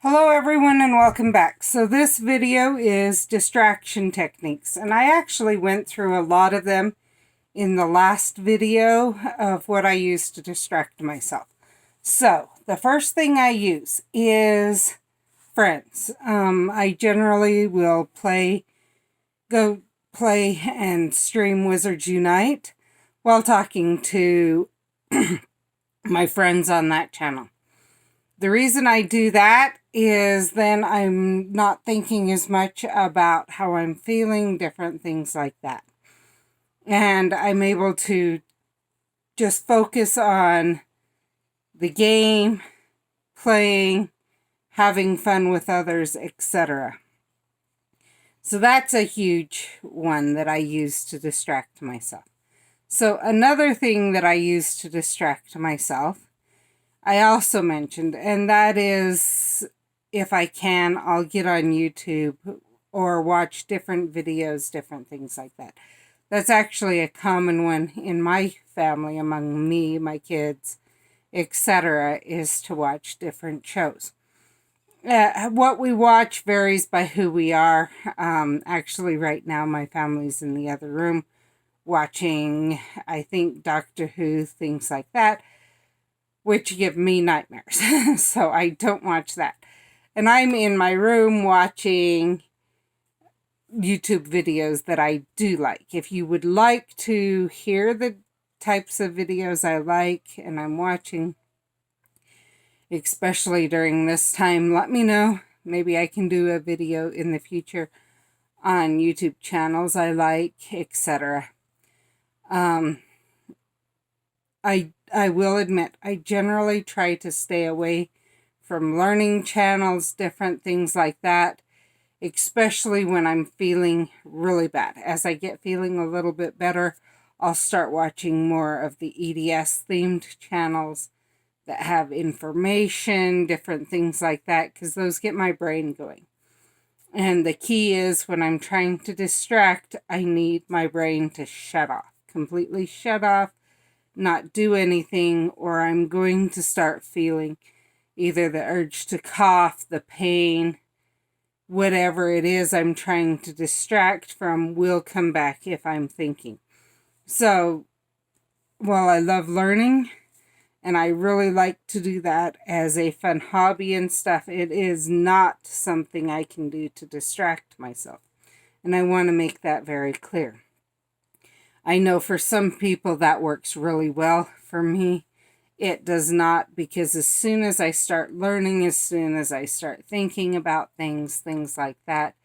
Hello everyone and welcome back. So this video is distraction techniques, and I actually went through a lot of them in the last video of what I use to distract myself. So the first thing I use is friends. I generally will go play and stream Wizards Unite while talking to my friends on that channel. The reason I do that is then I'm not thinking as much about how I'm feeling, different things like that. And I'm able to just focus on the game, playing, having fun with others, etc. So that's a huge one that I use to distract myself. So another thing that I use to distract myself, I also mentioned, and that is, if I can, I'll get on YouTube or watch different videos, different things like that. That's actually a common one in my family, among me, my kids, etc., is to watch different shows. What we watch varies by who we are. Actually, right now, my family's in the other room watching, I think, Doctor Who, things like that, which give me nightmares. So I don't watch that. And I'm in my room watching YouTube videos that I do like. If you would like to hear the types of videos I like and I'm watching, especially during this time, let me know. Maybe I can do a video in the future on YouTube channels I like, etc. I will admit, I generally try to stay away from learning channels, different things like that, especially when I'm feeling really bad. As I get feeling a little bit better, I'll start watching more of the EDS themed channels that have information, different things like that, because those get my brain going. And the key is, when I'm trying to distract, I need my brain to shut off, completely shut off, not do anything, or I'm going to start feeling either the urge to cough, the pain, whatever it is I'm trying to distract from will come back if I'm thinking. So, while I love learning, and I really like to do that as a fun hobby and stuff, it is not something I can do to distract myself. And I want to make that very clear. I know for some people that works really well. For me, it does not, because as soon as I start learning, as soon as I start thinking about things like that,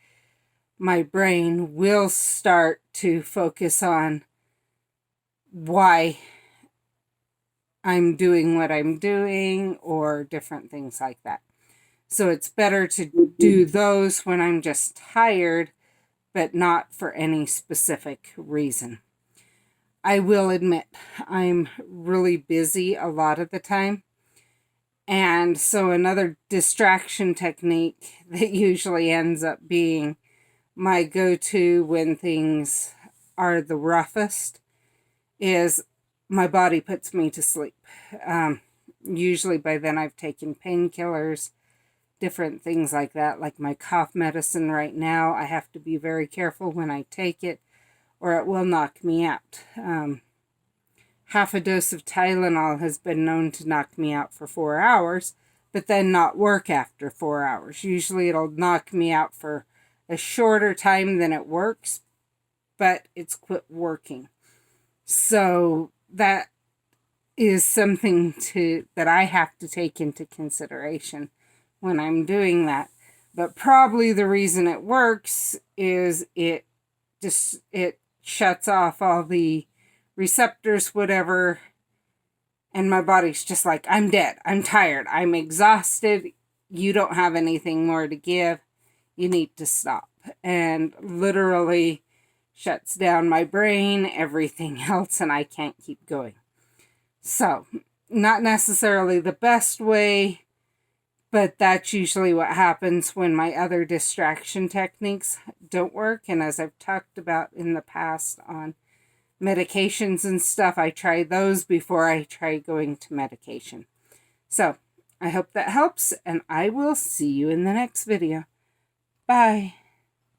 my brain will start to focus on why I'm doing what I'm doing or different things like that. So it's better to do those when I'm just tired, but not for any specific reason. I will admit, I'm really busy a lot of the time. And so another distraction technique that usually ends up being my go-to when things are the roughest is my body puts me to sleep. Usually by then I've taken painkillers, different things like that, like my cough medicine right now. I have to be very careful when I take it, or it will knock me out. Half a dose of Tylenol has been known to knock me out for 4 hours, but then not work after 4 hours. Usually it'll knock me out for a shorter time than it works, but it's quit working. So that is something that I have to take into consideration when I'm doing that. But probably the reason it works is it shuts off all the receptors, whatever, and my body's just like, I'm dead, I'm tired, I'm exhausted, you don't have anything more to give, you need to stop. And literally shuts down my brain, everything else, and I can't keep going. So, not necessarily the best way, but that's usually what happens when my other distraction techniques don't work. And as I've talked about in the past on medications and stuff, I try those before I try going to medication. So, I hope that helps, and I will see you in the next video. Bye.